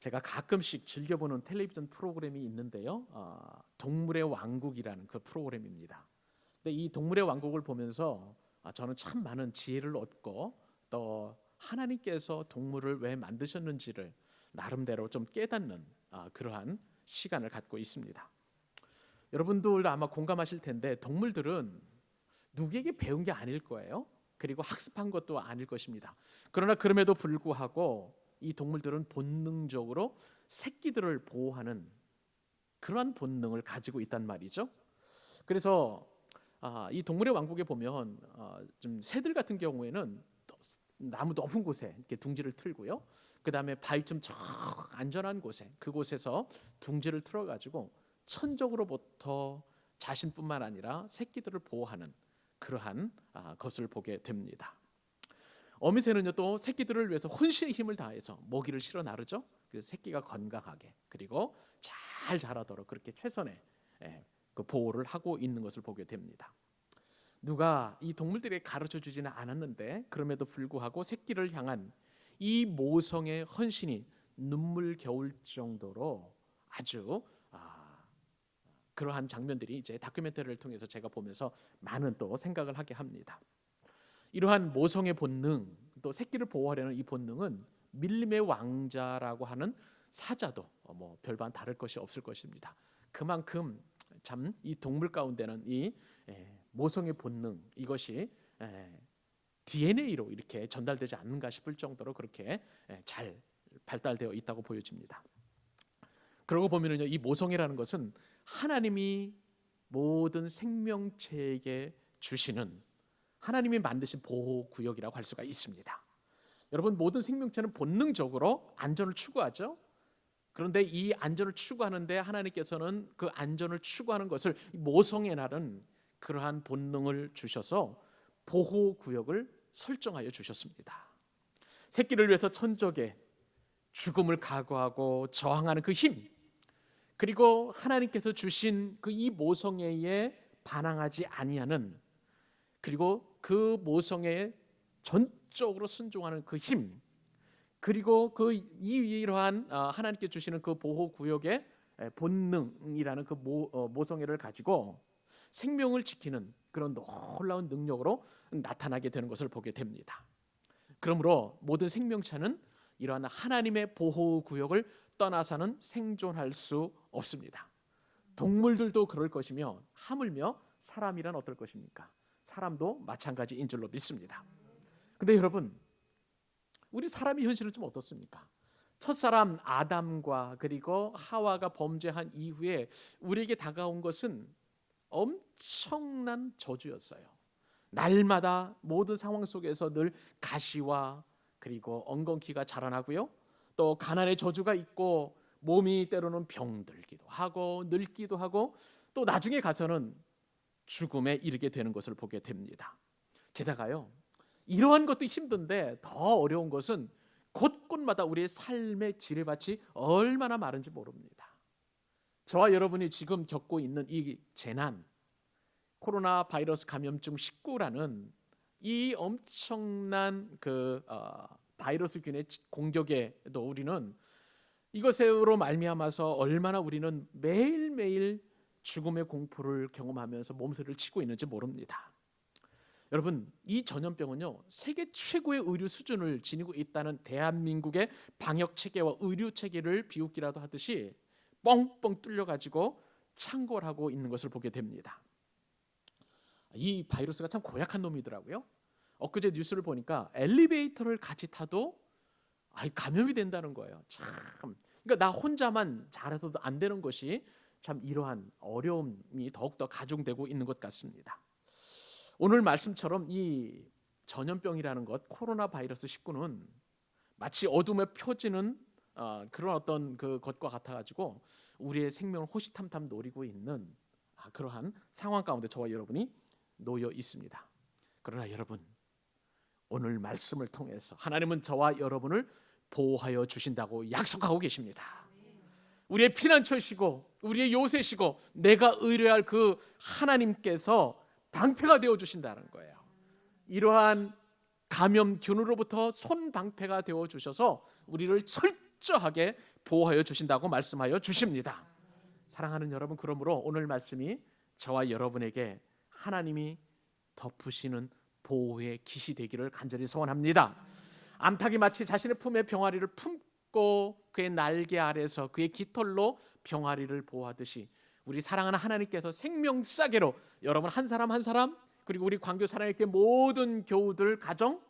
제가 가끔씩 즐겨보는 텔레비전 프로그램이 있는데요. 동물의 왕국이라는 그 프로그램입니다. 근데 이 동물의 왕국을 보면서 저는 참 많은 지혜를 얻고 또 하나님께서 동물을 왜 만드셨는지를 나름대로 좀 깨닫는 그러한 시간을 갖고 있습니다. 여러분들 아마 공감하실 텐데 동물들은 누구에게 배운 게 아닐 거예요. 그리고 학습한 것도 아닐 것입니다. 그러나 그럼에도 불구하고 이 동물들은 본능적으로 새끼들을 보호하는 그러한 본능을 가지고 있단 말이죠. 그래서 이 동물의 왕국에 보면 좀 새들 같은 경우에는 나무 높은 곳에 이렇게 둥지를 틀고요. 그 다음에 바위쯤 저 안전한 곳에 그곳에서 둥지를 틀어가지고 천적으로부터 자신뿐만 아니라 새끼들을 보호하는 그러한 것을 보게 됩니다. 어미새는요 또 새끼들을 위해서 혼신의 힘을 다해서 먹이를 실어 나르죠. 그래서 새끼가 건강하게 그리고 잘 자라도록 그렇게 최선의 그 보호를 하고 있는 것을 보게 됩니다. 누가 이 동물들에게 가르쳐 주지는 않았는데 그럼에도 불구하고 새끼를 향한 이 모성의 헌신이 눈물겨울 정도로 아주 그러한 장면들이 이제 다큐멘터리를 통해서 제가 보면서 많은 또 생각을 하게 합니다. 이러한 모성의 본능, 또 새끼를 보호하려는 이 본능은 밀림의 왕자라고 하는 사자도 뭐 별반 다를 것이 없을 것입니다. 그만큼 참 이 동물 가운데는 이 모성의 본능 이것이 DNA로 이렇게 전달되지 않는가 싶을 정도로 그렇게 잘 발달되어 있다고 보여집니다. 그러고 보면은요, 이 모성애라는 것은 하나님이 모든 생명체에게 주시는 하나님이 만드신 보호 구역이라고 할 수가 있습니다. 여러분 모든 생명체는 본능적으로 안전을 추구하죠. 그런데 이 안전을 추구하는데 하나님께서는 그 안전을 추구하는 것을 모성애라는 그러한 본능을 주셔서 보호 구역을 설정하여 주셨습니다. 새끼를 위해서 천적의 죽음을 각오하고 저항하는 그 힘, 그리고 하나님께서 주신 그 이 모성애에 반항하지 아니하는 그리고 그 모성애에 전적으로 순종하는 그 힘, 그리고 그 이러한 하나님께 주시는 그 보호 구역의 본능이라는 그 모성애를 가지고 생명을 지키는 그런 놀라운 능력으로 나타나게 되는 것을 보게 됩니다. 그러므로 모든 생명체는 이러한 하나님의 보호 구역을 떠나서는 생존할 수 없습니다. 동물들도 그럴 것이며 하물며 사람이란 어떨 것입니까? 사람도 마찬가지인 줄로 믿습니다. 근데 여러분, 우리 사람의 현실은 좀 어떻습니까? 첫사람 아담과 그리고 하와가 범죄한 이후에 우리에게 다가온 것은 엄청난 저주였어요. 날마다 모든 상황 속에서 늘 가시와 그리고 엉겅퀴가 자라나고요. 또 가난의 저주가 있고 몸이 때로는 병들기도 하고 늙기도 하고 또 나중에 가서는 죽음에 이르게 되는 것을 보게 됩니다. 게다가요, 이러한 것도 힘든데 더 어려운 것은 곳곳마다 우리의 삶의 지뢰밭이 얼마나 많은지 모릅니다. 저와 여러분이 지금 겪고 있는 이 재난, 코로나 바이러스 감염증 19라는 이 엄청난 그 바이러스균의 공격에도 우리는 이것으로 말미암아서 얼마나 우리는 매일매일 죽음의 공포를 경험하면서 몸서리를 치고 있는지 모릅니다. 여러분, 이 전염병은요 세계 최고의 의료 수준을 지니고 있다는 대한민국의 방역 체계와 의료 체계를 비웃기라도 하듯이 뻥뻥 뚫려가지고 창궐하고 있는 것을 보게 됩니다. 이 바이러스가 참 고약한 놈이더라고요. 엊그제 뉴스를 보니까 엘리베이터를 같이 타도 감염이 된다는 거예요. 참, 그러니까 나 혼자만 잘해서도 안 되는 것이 참 이러한 어려움이 더욱더 가중되고 있는 것 같습니다. 오늘 말씀처럼 이 전염병이라는 것, 코로나 바이러스 19는 마치 어둠에 펴지는 그런 어떤 그 것과 같아가지고 우리의 생명을 호시탐탐 노리고 있는 그러한 상황 가운데 저와 여러분이 놓여 있습니다. 그러나 여러분, 오늘 말씀을 통해서 하나님은 저와 여러분을 보호하여 주신다고 약속하고 계십니다. 우리의 피난처시고 우리의 요새시고 내가 의뢰할 그 하나님께서 방패가 되어 주신다는 거예요. 이러한 감염균으로부터 손방패가 되어 주셔서 우리를 철저하게 보호하여 주신다고 말씀하여 주십니다. 사랑하는 여러분, 그러므로 오늘 말씀이 저와 여러분에게 하나님이 덮으시는 보호의 깃이 되기를 간절히 소원합니다. 암탉이 마치 자신의 품에 병아리를 품고 그의 날개 아래서 그의 깃털로 병아리를 보호하듯이 우리 사랑하는 하나님께서 생명싸개로 여러분 한 사람 한 사람, 그리고 우리 광교 사랑의 모든 교우들 가정,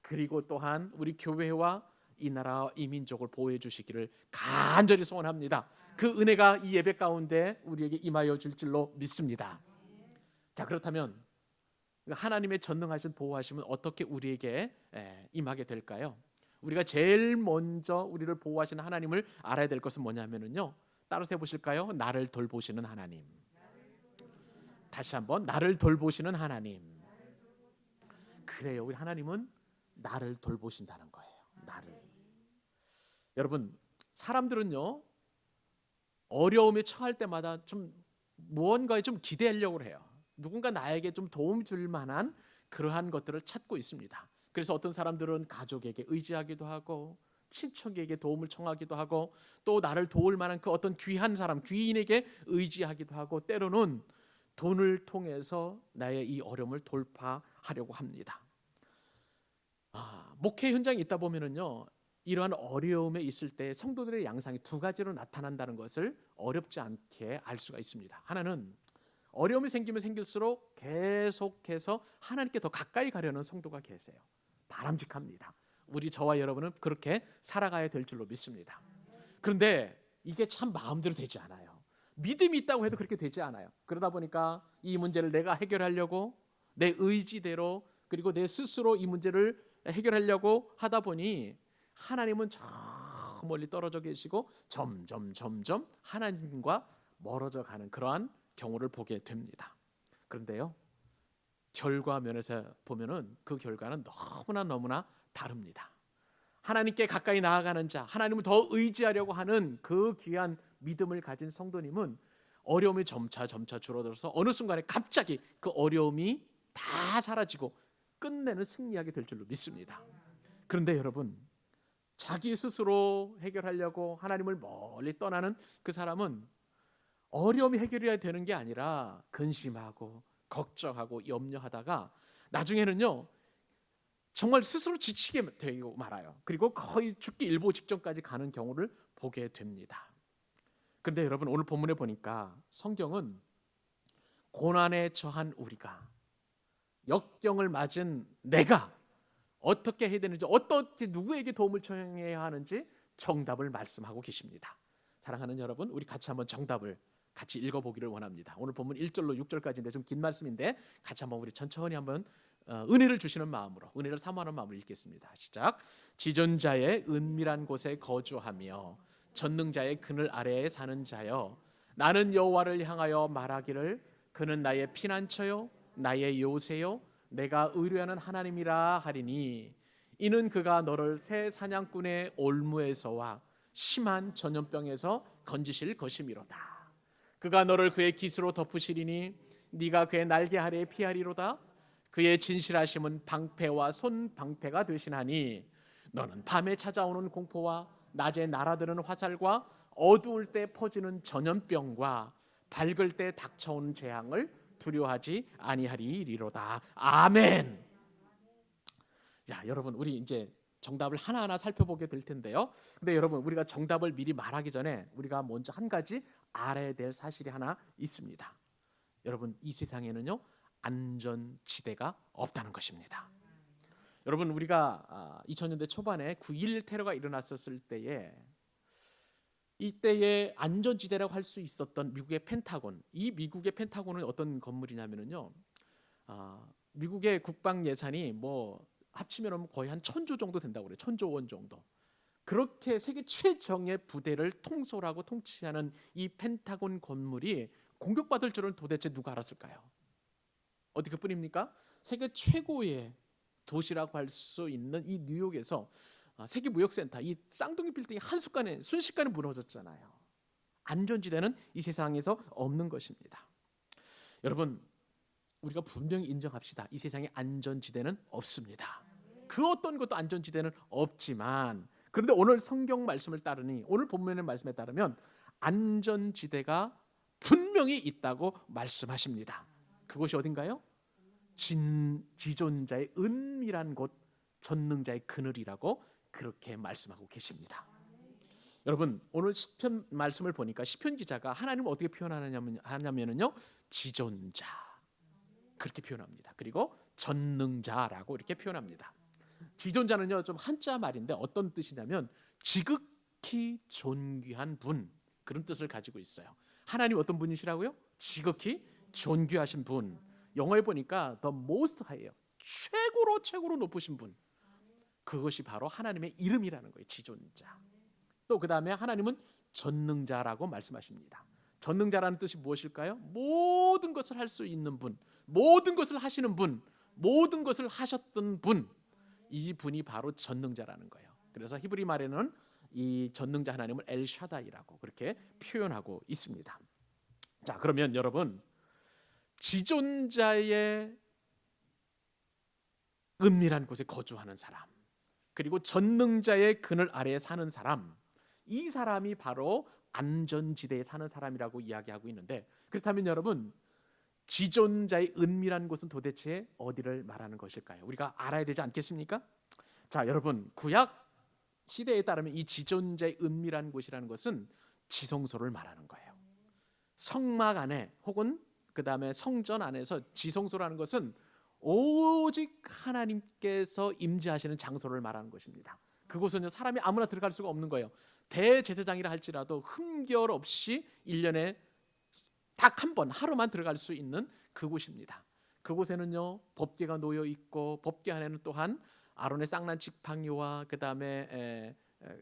그리고 또한 우리 교회와 이 나라와 이 민족을 보호해 주시기를 간절히 소원합니다. 그 은혜가 이 예배 가운데 우리에게 임하여 줄 줄로 믿습니다. 자, 그렇다면 하나님의 전능하신 보호하심은 어떻게 우리에게 임하게 될까요? 우리가 제일 먼저 우리를 보호하시는 하나님을 알아야 될 것은 뭐냐면요, 따라서 해보실까요? 나를 돌보시는 하나님. 다시 한번, 나를 돌보시는 하나님. 그래요, 우리 하나님은 나를 돌보신다는 거예요. 나를. 여러분, 사람들은요 어려움에 처할 때마다 좀 무언가에 좀 기대하려고 해요. 누군가 나에게 좀 도움 줄 만한 그러한 것들을 찾고 있습니다. 그래서 어떤 사람들은 가족에게 의지하기도 하고 친척에게 도움을 청하기도 하고 또 나를 도울 만한 그 어떤 귀한 사람, 귀인에게 의지하기도 하고 때로는 돈을 통해서 나의 이 어려움을 돌파하려고 합니다. 목회 현장에 있다 보면은요, 이러한 어려움에 있을 때 성도들의 양상이 두 가지로 나타난다는 것을 어렵지 않게 알 수가 있습니다. 하나는 어려움이 생기면 생길수록 계속해서 하나님께 더 가까이 가려는 성도가 계세요. 바람직합니다. 우리 저와 여러분은 그렇게 살아가야 될 줄로 믿습니다. 그런데 이게 참 마음대로 되지 않아요. 믿음이 있다고 해도 그렇게 되지 않아요. 그러다 보니까 이 문제를 내가 해결하려고 내 의지대로, 그리고 내 스스로 이 문제를 해결하려고 하다 보니 하나님은 저 멀리 떨어져 계시고 점점 하나님과 멀어져 가는 그러한 경우를 보게 됩니다. 그런데요, 결과 면에서 보면은 그 결과는 너무나 다릅니다. 하나님께 가까이 나아가는 자, 하나님을 더 의지하려고 하는 그 귀한 믿음을 가진 성도님은 어려움이 점차 줄어들어서 어느 순간에 갑자기 그 어려움이 다 사라지고 끝내는 승리하게 될 줄로 믿습니다. 그런데 여러분, 자기 스스로 해결하려고 하나님을 멀리 떠나는 그 사람은 어려움이 해결해야 되는 게 아니라 근심하고 걱정하고 염려하다가 나중에는요 정말 스스로 지치게 되고 말아요. 그리고 거의 죽기 일보 직전까지 가는 경우를 보게 됩니다. 그런데 여러분, 오늘 본문에 보니까 성경은 고난에 처한 우리가, 역경을 맞은 내가 어떻게 해야 되는지, 어떻게 누구에게 도움을 청해야 하는지 정답을 말씀하고 계십니다. 사랑하는 여러분, 우리 같이 한번 정답을 같이 읽어보기를 원합니다. 오늘 본문 1절로 6절까지인데 좀 긴 말씀인데 같이 한번 우리 천천히 한번 은혜를 주시는 마음으로, 은혜를 사모하는 마음으로 읽겠습니다. 시작. 지존자의 은밀한 곳에 거주하며 전능자의 그늘 아래에 사는 자여, 나는 여호와를 향하여 말하기를 그는 나의 피난처요 나의 요새요 내가 의뢰하는 하나님이라 하리니, 이는 그가 너를 새 사냥꾼의 올무에서와 심한 전염병에서 건지실 것이미로다. 그가 너를 그의 깃으로 덮으시리니 네가 그의 날개 아래에 피하리로다. 그의 진실하심은 방패와 손방패가 되시나니, 너는 밤에 찾아오는 공포와 낮에 날아드는 화살과 어두울 때 퍼지는 전염병과 밝을 때 닥쳐오는 재앙을 두려워하지 아니하리로다. 아멘. 야, 여러분, 우리 이제 정답을 하나하나 살펴보게 될 텐데요. 근데 여러분, 우리가 정답을 미리 말하기 전에 우리가 먼저 한 가지 알아야 될 사실이 하나 있습니다. 여러분, 이 세상에는요 안전지대가 없다는 것입니다. 여러분, 우리가 2000년대 초반에 9.11 테러가 일어났었을 때에, 이때의 안전지대라고 할 수 있었던 미국의 펜타곤, 이 미국의 펜타곤은 어떤 건물이냐면요, 미국의 국방 예산이 뭐 합치면 거의 한 1000조 정도 된다고 그래요. 1000조 원 정도. 그렇게 세계 최정예 부대를 통솔하고 통치하는 이 펜타곤 건물이 공격받을 줄은 도대체 누가 알았을까요? 어디 그뿐입니까? 세계 최고의 도시라고 할 수 있는 이 뉴욕에서 세계 무역센터, 이 쌍둥이 빌딩이 순식간에 무너졌잖아요. 안전지대는 이 세상에서 없는 것입니다. 여러분, 우리가 분명히 인정합시다. 이 세상에 안전지대는 없습니다. 그 어떤 것도 안전지대는 없지만, 그런데 오늘 성경 말씀을 따르니, 오늘 본문의 말씀에 따르면 안전지대가 분명히 있다고 말씀하십니다. 그곳이 어딘가요? 지존자의 은밀한 곳, 전능자의 그늘이라고 그렇게 말씀하고 계십니다. 여러분, 오늘 시편 말씀을 보니까 시편 기자가 하나님을 어떻게 표현하냐면요, 지존자 그렇게 표현합니다. 그리고 전능자라고 이렇게 표현합니다. 지존자는요, 좀 한자 말인데 어떤 뜻이냐면 지극히 존귀한 분, 그런 뜻을 가지고 있어요. 하나님 어떤 분이시라고요? 지극히 존귀하신 분. 영어에 보니까 the most high예요. 최고로 높으신 분. 그것이 바로 하나님의 이름이라는 거예요. 지존자. 또 그 다음에 하나님은 전능자라고 말씀하십니다. 전능자라는 뜻이 무엇일까요? 모든 것을 할 수 있는 분, 모든 것을 하시는 분, 모든 것을 하셨던 분, 이 분이 바로 전능자라는 거예요. 그래서 히브리 말에는 이 전능자 하나님을 엘샤다이라고 그렇게 표현하고 있습니다. 자, 그러면 여러분, 지존자의 은밀한 곳에 거주하는 사람, 그리고 전능자의 그늘 아래에 사는 사람, 이 사람이 바로 안전지대에 사는 사람이라고 이야기하고 있는데, 그렇다면 여러분, 지존자의 은밀한 곳은 도대체 어디를 말하는 것일까요? 우리가 알아야 되지 않겠습니까? 자, 여러분, 구약 시대에 따르면 이 지존자의 은밀한 곳이라는 것은 지성소를 말하는 거예요. 성막 안에 혹은 그 다음에 성전 안에서 지성소라는 것은 오직 하나님께서 임재하시는 장소를 말하는 것입니다. 그곳은 사람이 아무나 들어갈 수가 없는 거예요. 대제사장이라 할지라도 흠결 없이 1년에 딱 한 번 하루만 들어갈 수 있는 그곳입니다. 그곳에는요, 법궤가 놓여 있고 법궤 안에는 또한 아론의 쌍난 지팡이와 그 다음에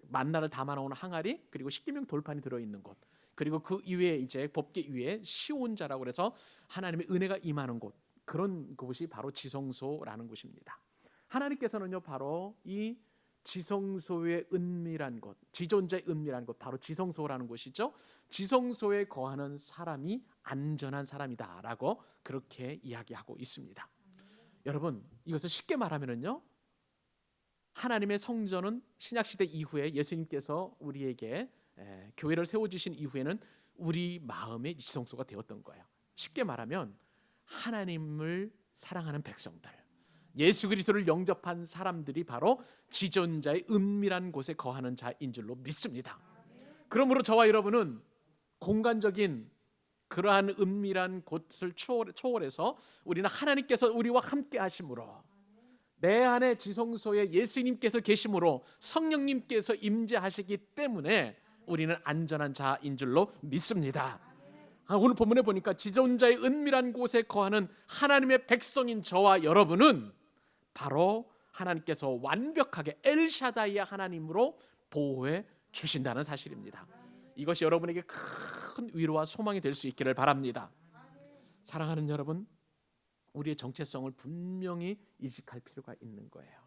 만나를 담아놓은 항아리, 그리고 십계명 돌판이 들어있는 곳, 그리고 그 이외에 이제 법궤 위에 시온자라고 해서 하나님의 은혜가 임하는 곳, 그런 곳이 바로 지성소라는 곳입니다. 하나님께서는요, 바로 이 지성소의 은밀한 곳, 지존자의 은밀한 곳, 바로 지성소라는 곳이죠. 지성소에 거하는 사람이 안전한 사람이다라고 그렇게 이야기하고 있습니다. 여러분, 이것을 쉽게 말하면요, 하나님의 성전은 신약시대 이후에 예수님께서 우리에게 교회를 세워주신 이후에는 우리 마음의 지성소가 되었던 거예요. 쉽게 말하면 하나님을 사랑하는 백성들, 예수 그리스도를 영접한 사람들이 바로 지존자의 은밀한 곳에 거하는 자인 줄로 믿습니다. 그러므로 저와 여러분은 공간적인 그러한 은밀한 곳을 초월해서 우리는 하나님께서 우리와 함께 하심으로, 내 안에 지성소에 예수님께서 계심으로, 성령님께서 임재하시기 때문에 우리는 안전한 자인 줄로 믿습니다. 오늘 본문에 보니까 지존자의 은밀한 곳에 거하는 하나님의 백성인 저와 여러분은 바로 하나님께서 완벽하게 엘샤다이의 하나님으로 보호해 주신다는 사실입니다. 이것이 여러분에게 큰 위로와 소망이 될 수 있기를 바랍니다. 사랑하는 여러분, 우리의 정체성을 분명히 이식할 필요가 있는 거예요.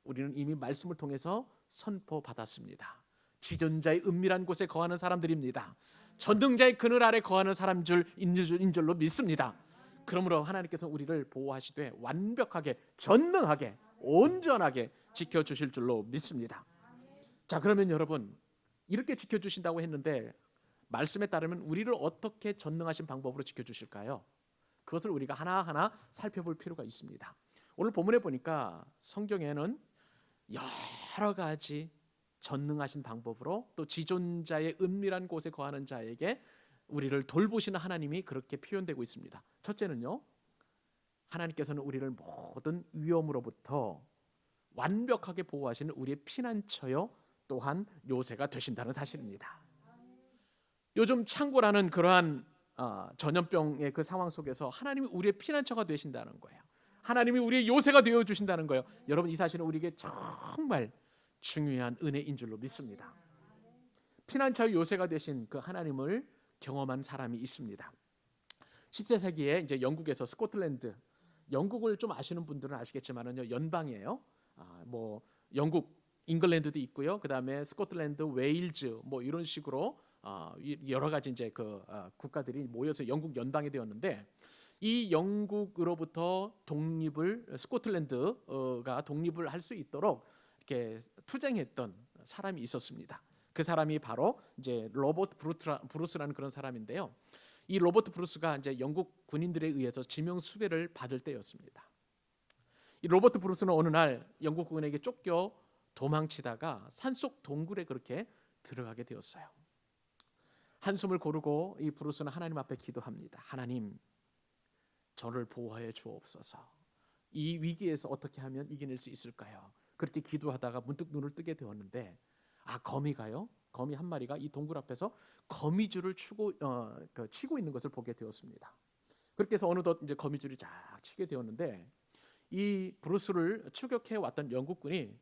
우리는 이미 말씀을 통해서 선포받았습니다. 지존자의 은밀한 곳에 거하는 사람들입니다. 전능자의 그늘 아래 거하는 사람인 줄로 믿습니다. 그러므로 하나님께서 우리를 보호하시되 완벽하게, 전능하게, 온전하게 지켜주실 줄로 믿습니다. 자, 그러면 여러분, 이렇게 지켜주신다고 했는데 말씀에 따르면 우리를 어떻게 전능하신 방법으로 지켜주실까요? 그것을 우리가 하나하나 살펴볼 필요가 있습니다. 오늘 본문에 보니까 성경에는 여러 가지 전능하신 방법으로, 또 지존자의 은밀한 곳에 거하는 자에게 우리를 돌보시는 하나님이 그렇게 표현되고 있습니다. 첫째는요, 하나님께서는 우리를 모든 위험으로부터 완벽하게 보호하시는 우리의 피난처요 또한 요새가 되신다는 사실입니다. 요즘 창고라는 그러한 전염병의 그 상황 속에서 하나님이 우리의 피난처가 되신다는 거예요. 하나님이 우리의 요새가 되어 주신다는 거예요. 여러분, 이 사실은 우리에게 정말 중요한 은혜인 줄로 믿습니다. 피난처의 요새가 되신 그 하나님을 경험한 사람이 있습니다. 10세기에 이제 영국에서 스코틀랜드, 영국을 좀 아시는 분들은 아시겠지만은요, 연방이에요. 뭐 영국, 잉글랜드도 있고요. 그다음에 스코틀랜드, 웨일즈 뭐 이런 식으로 여러 가지 이제 그 국가들이 모여서 영국 연방이 되었는데, 이 영국으로부터 스코틀랜드가 독립을 할 수 있도록 이렇게 투쟁했던 사람이 있었습니다. 그 사람이 바로 이제 로버트 브루스라는 그런 사람인데요. 이 로버트 브루스가 이제 영국 군인들에 의해서 지명 수배를 받을 때였습니다. 이 로버트 브루스는 어느 날 영국 군에게 쫓겨 도망치다가 산속 동굴에 그렇게 들어가게 되었어요. 한숨을 고르고 이 브루스는 하나님 앞에 기도합니다. 하나님, 저를 보호해 주옵소서. 이 위기에서 어떻게 하면 이겨낼 수 있을까요? 그렇게 기도하다가 문득 눈을 뜨게 되었는데 거미 한 마리가 이 동굴 앞에서 거미줄을 치고 있는 것을 보게 되었습니다. 그렇게 해서 어느덧 이제 거미줄이 쫙 치게 되었는데 이 브루스를 추격해 왔던 영국군이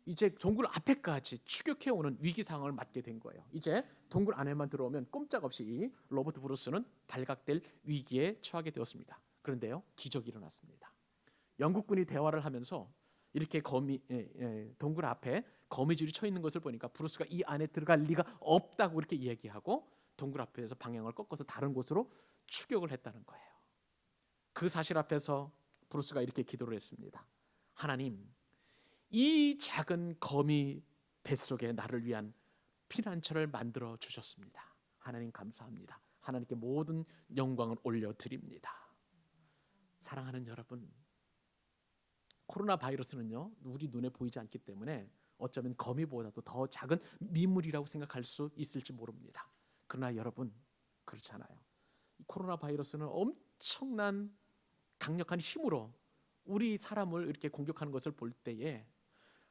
이제 동굴 앞에까지 추격해 오는 위기 상황을 맞게 된 거예요. 이제 동굴 안에만 들어오면 꼼짝없이 이 로버트 브루스는 발각될 위기에 처하게 되었습니다. 그런데요, 기적이 일어났습니다. 영국군이 대화를 하면서 이렇게 동굴 앞에 거미줄이 쳐 있는 것을 보니까 브루스가 이 안에 들어갈 리가 없다고 이렇게 이야기하고 동굴 앞에서 방향을 꺾어서 다른 곳으로 추격을 했다는 거예요. 그 사실 앞에서 브루스가 이렇게 기도를 했습니다. 하나님, 이 작은 거미 뱃속에 나를 위한 피난처를 만들어 주셨습니다. 하나님 감사합니다. 하나님께 모든 영광을 올려드립니다. 사랑하는 여러분, 코로나 바이러스는요, 우리 눈에 보이지 않기 때문에 어쩌면 거미보다도 더 작은 미물이라고 생각할 수 있을지 모릅니다. 그러나 여러분, 그렇잖아요. 코로나 바이러스는 엄청난 강력한 힘으로 우리 사람을 이렇게 공격하는 것을 볼 때에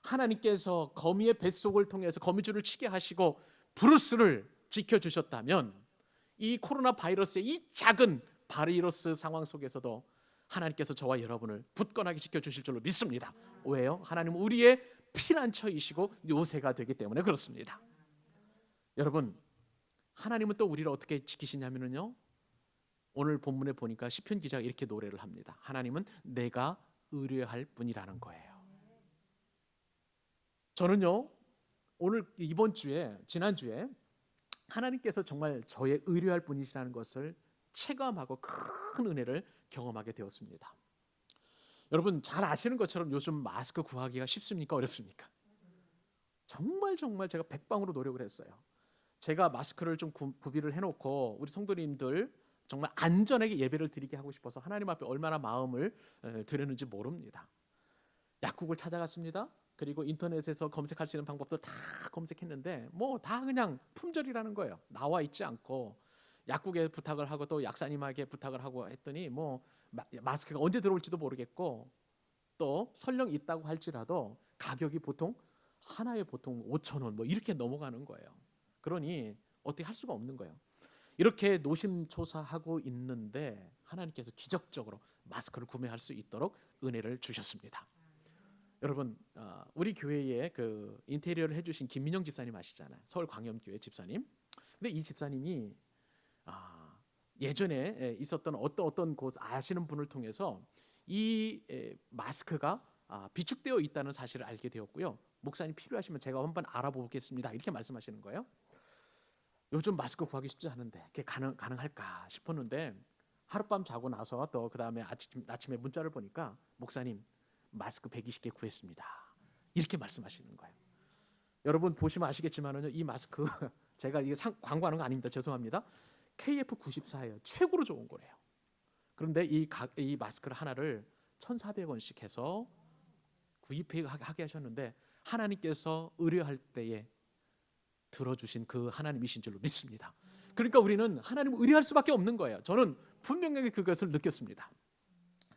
하나님께서 거미의 뱃속을 통해서 거미줄을 치게 하시고 브루스를 지켜주셨다면 이 코로나 바이러스의 이 작은 바이러스 상황 속에서도 하나님께서 저와 여러분을 굳건하게 지켜주실 줄로 믿습니다. 왜요? 하나님은 우리의 피난처이시고 요새가 되기 때문에 그렇습니다. 여러분, 하나님은 또 우리를 어떻게 지키시냐면요, 오늘 본문에 보니까 시편 기자가 이렇게 노래를 합니다. 하나님은 내가 의뢰할 분이라는 거예요. 저는요, 오늘 지난주에 하나님께서 정말 저의 의뢰할 분이시라는 것을 체감하고 큰 은혜를 경험하게 되었습니다. 여러분 잘 아시는 것처럼 요즘 마스크 구하기가 쉽습니까? 어렵습니까? 정말 제가 백방으로 노력을 했어요. 제가 마스크를 좀 구비를 해놓고 우리 성도님들 정말 안전하게 예배를 드리게 하고 싶어서 하나님 앞에 얼마나 마음을 드렸는지 모릅니다. 약국을 찾아갔습니다. 그리고 인터넷에서 검색할 수 있는 방법도 다 검색했는데 뭐 다 그냥 품절이라는 거예요. 나와 있지 않고 약국에 부탁을 하고 또 약사님에게 부탁을 하고 했더니 뭐 마스크가 언제 들어올지도 모르겠고 또 설령 있다고 할지라도 가격이 보통 하나에 보통 5,000원 뭐 이렇게 넘어가는 거예요. 그러니 어떻게 할 수가 없는 거예요. 이렇게 노심초사하고 있는데 하나님께서 기적적으로 마스크를 구매할 수 있도록 은혜를 주셨습니다. 여러분, 우리 교회에 그 인테리어를 해주신 김민영 집사님 아시잖아요. 서울 광염교회 집사님. 근데 이 집사님이 예전에 있었던 어떤 곳 아시는 분을 통해서 이 마스크가 비축되어 있다는 사실을 알게 되었고요. 목사님 필요하시면 제가 한번 알아보겠습니다. 이렇게 말씀하시는 거예요. 요즘 마스크 구하기 쉽지 않은데 그게 가능할까 싶었는데 하룻밤 자고 나서 또 그 다음에 아침에 문자를 보니까 목사님 마스크 120개 구했습니다. 이렇게 말씀하시는 거예요. 여러분 보시면 아시겠지만은요, 이 마스크 제가 이게 광고하는 거 아닙니다. 죄송합니다. KF94예요. 최고로 좋은 거래요. 그런데 이 마스크를 하나를 1,400원씩 해서 구입하게 하셨는데 하나님께서 의뢰할 때에 들어주신 그 하나님이신 줄로 믿습니다. 그러니까 우리는 하나님을 의뢰할 수밖에 없는 거예요. 저는 분명하게 그것을 느꼈습니다.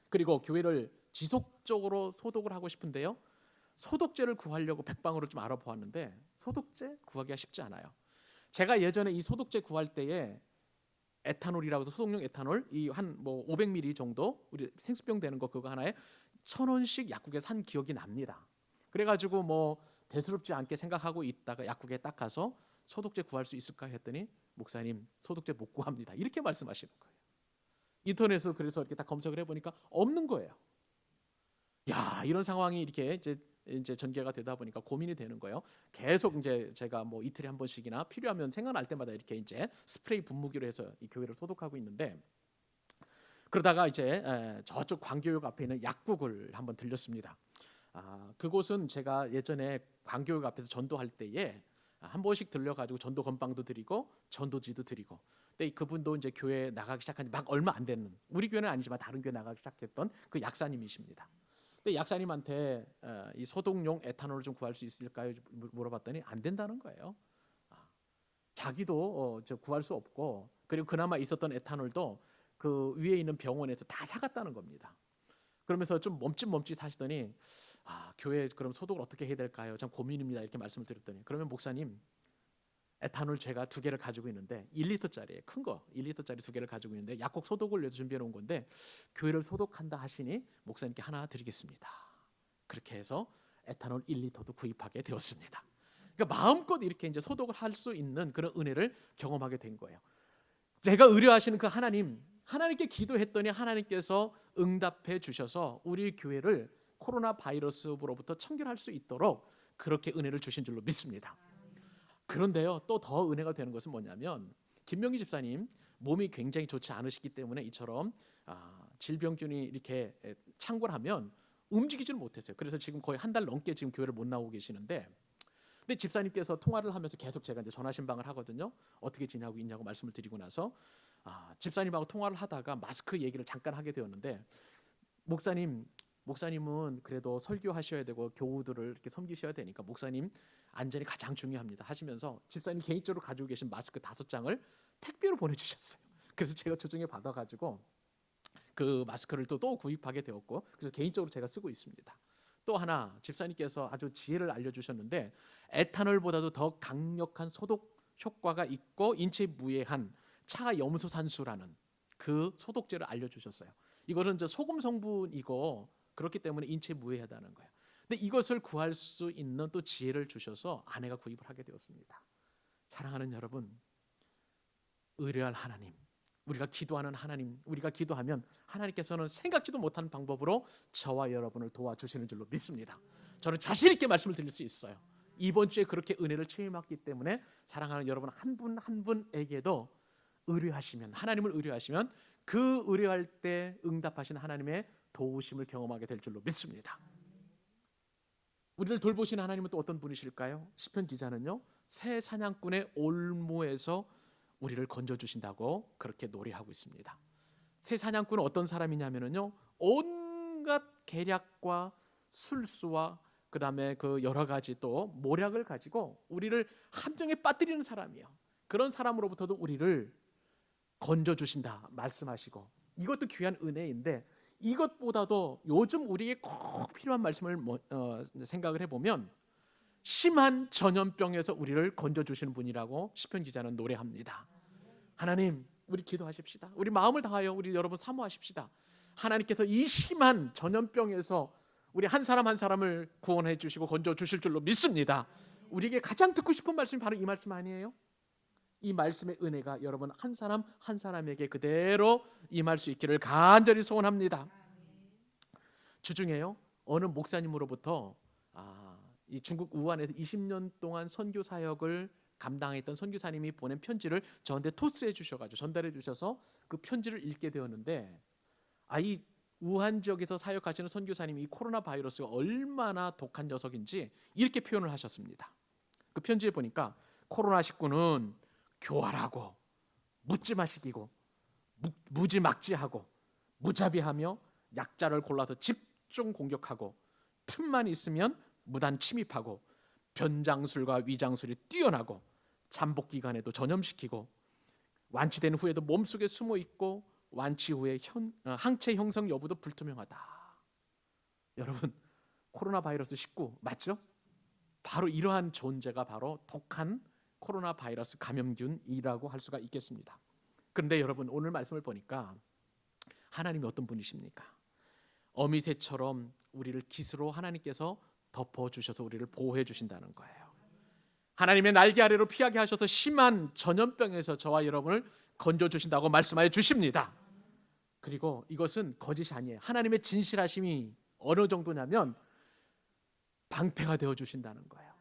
그리고 교회를 지속적으로 소독을 하고 싶은데요, 소독제를 구하려고 백방으로 좀 알아보았는데 소독제 구하기가 쉽지 않아요. 제가 예전에 이 소독제 구할 때에 에탄올이라고 해서 소독용 에탄올 이 한 뭐 500ml 정도 우리 생수병 되는 거 그거 하나에 1,000원씩 약국에 산 기억이 납니다. 그래가지고 뭐 대수롭지 않게 생각하고 있다가 약국에 딱 가서 소독제 구할 수 있을까 했더니 목사님 소독제 못 구합니다. 이렇게 말씀하시는 거예요. 인터넷에서 그래서 이렇게 딱 검색을 해보니까 없는 거예요. 야, 이런 상황이 이렇게 이제 전개가 되다 보니까 고민이 되는 거예요. 계속 이제 제가 뭐 이틀에 한 번씩이나 필요하면 생각날 때마다 이렇게 이제 스프레이 분무기로 해서 이 교회를 소독하고 있는데 그러다가 이제 저쪽 광교역 앞에 있는 약국을 한번 들렸습니다. 그곳은 제가 예전에 광교육 앞에서 전도할 때에 한 번씩 들려가지고 전도 건빵도 드리고 전도지도 드리고. 근데 그분도 이제 교회 나가기 시작한 지 막 얼마 안 되는, 우리 교회는 아니지만 다른 교회 나가기 시작했던 그 약사님이십니다. 근데 약사님한테 이 소독용 에탄올을 좀 구할 수 있을까요? 물어봤더니 안 된다는 거예요. 자기도 구할 수 없고, 그리고 그나마 있었던 에탄올도 그 위에 있는 병원에서 다 사갔다는 겁니다. 그러면서 좀 멈칫멈칫 하시더니 교회 그럼 소독을 어떻게 해야 될까요? 참 고민입니다. 이렇게 말씀을 드렸더니, 그러면 목사님, 에탄올 제가 2개를 가지고 있는데 1리터짜리에 큰 거 1리터짜리 2개를 가지고 있는데 약국 소독을 위해서 준비해 놓은 건데 교회를 소독한다 하시니 목사님께 하나 드리겠습니다. 그렇게 해서 에탄올 1리터도 구입하게 되었습니다. 그러니까 마음껏 이렇게 이제 소독을 할 수 있는 그런 은혜를 경험하게 된 거예요. 제가 의뢰하시는 그 하나님께 기도했더니 하나님께서 응답해 주셔서 우리 교회를 코로나 바이러스로부터 청결할 수 있도록 그렇게 은혜를 주신 줄로 믿습니다. 그런데요, 또 더 은혜가 되는 것은 뭐냐면, 김명기 집사님 몸이 굉장히 좋지 않으시기 때문에 이처럼 질병균이 이렇게 창궐 하면 움직이지를 못했어요. 그래서 지금 거의 한 달 넘게 지금 교회를 못 나오고 계시는데, 근데 집사님께서 통화를 하면서 계속 제가 이제 전화 신방을 하거든요. 어떻게 지내고 있냐고 말씀을 드리고 나서 집사님하고 통화를 하다가 마스크 얘기를 잠깐 하게 되었는데, 목사님은 그래도 설교하셔야 되고 교우들을 이렇게 섬기셔야 되니까 목사님 안전이 가장 중요합니다 하시면서 집사님 개인적으로 가지고 계신 마스크 5장을 택배로 보내주셨어요. 그래서 제가 주중에 받아가지고 그 마스크를 또 구입하게 되었고, 그래서 개인적으로 제가 쓰고 있습니다. 또 하나, 집사님께서 아주 지혜를 알려주셨는데, 에탄올보다도 더 강력한 소독 효과가 있고 인체에 무해한 차염수산수라는 그 소독제를 알려주셨어요. 이거는 이제 소금 성분이고 그렇기 때문에 인체에 무해하다는 거예요. 근데 이것을 구할 수 있는 또 지혜를 주셔서 아내가 구입을 하게 되었습니다. 사랑하는 여러분, 의뢰할 하나님, 우리가 기도하는 하나님, 우리가 기도하면 하나님께서는 생각지도 못한 방법으로 저와 여러분을 도와주시는 줄로 믿습니다. 저는 자신 있게 말씀을 드릴 수 있어요. 이번 주에 그렇게 은혜를 체험했기 때문에 사랑하는 여러분 한 분 한 분에게도 의뢰하시면, 하나님을 의뢰하시면 그 의뢰할 때 응답하시는 하나님의 도우심을 경험하게 될 줄로 믿습니다. 우리를 돌보시는 하나님은 또 어떤 분이실까요? 시편 기자는요, 새 사냥꾼의 올무에서 우리를 건져주신다고 그렇게 노래하고 있습니다. 새 사냥꾼은 어떤 사람이냐면요, 온갖 계략과 술수와 그 다음에 그 여러 가지 또 모략을 가지고 우리를 함정에 빠뜨리는 사람이에요. 그런 사람으로부터도 우리를 건져주신다 말씀하시고, 이것도 귀한 은혜인데, 이것보다도 요즘 우리에게 꼭 필요한 말씀을 생각을 해보면 심한 전염병에서 우리를 건져주시는 분이라고 시편 기자는 노래합니다. 하나님, 우리 기도하십시다. 우리 마음을 다하여 우리 여러분 사모하십시다. 하나님께서 이 심한 전염병에서 우리 한 사람 한 사람을 구원해 주시고 건져주실 줄로 믿습니다. 우리에게 가장 듣고 싶은 말씀이 바로 이 말씀 아니에요? 이 말씀의 은혜가 여러분 한 사람 한 사람에게 그대로 임할 수 있기를 간절히 소원합니다. 주중에요, 어느 목사님으로부터 이 중국 우한에서 20년 동안 선교 사역을 감당했던 선교사님이 보낸 편지를 저한테 토스해 주셔가지고 전달해 주셔서 그 편지를 읽게 되었는데, 이 우한 지역에서 사역하시는 선교사님이 이 코로나 바이러스가 얼마나 독한 녀석인지 이렇게 표현을 하셨습니다. 그 편지에 보니까 코로나19는 교활하고 묻지마시기고 무지막지하고 무자비하며 약자를 골라서 집중 공격하고 틈만 있으면 무단 침입하고 변장술과 위장술이 뛰어나고 잠복 기간에도 전염시키고 완치된 후에도 몸속에 숨어 있고 완치 후에 항체 형성 여부도 불투명하다. 여러분, 코로나 바이러스 19 맞죠? 바로 이러한 존재가 바로 독한 코로나 바이러스 감염균이라고 할 수가 있겠습니다. 그런데 여러분, 오늘 말씀을 보니까 하나님이 어떤 분이십니까? 어미새처럼 우리를 깃으로 하나님께서 덮어주셔서 우리를 보호해 주신다는 거예요. 하나님의 날개 아래로 피하게 하셔서 심한 전염병에서 저와 여러분을 건져주신다고 말씀하여 주십니다. 그리고 이것은 거짓이 아니에요. 하나님의 진실하심이 어느 정도냐면 방패가 되어 주신다는 거예요.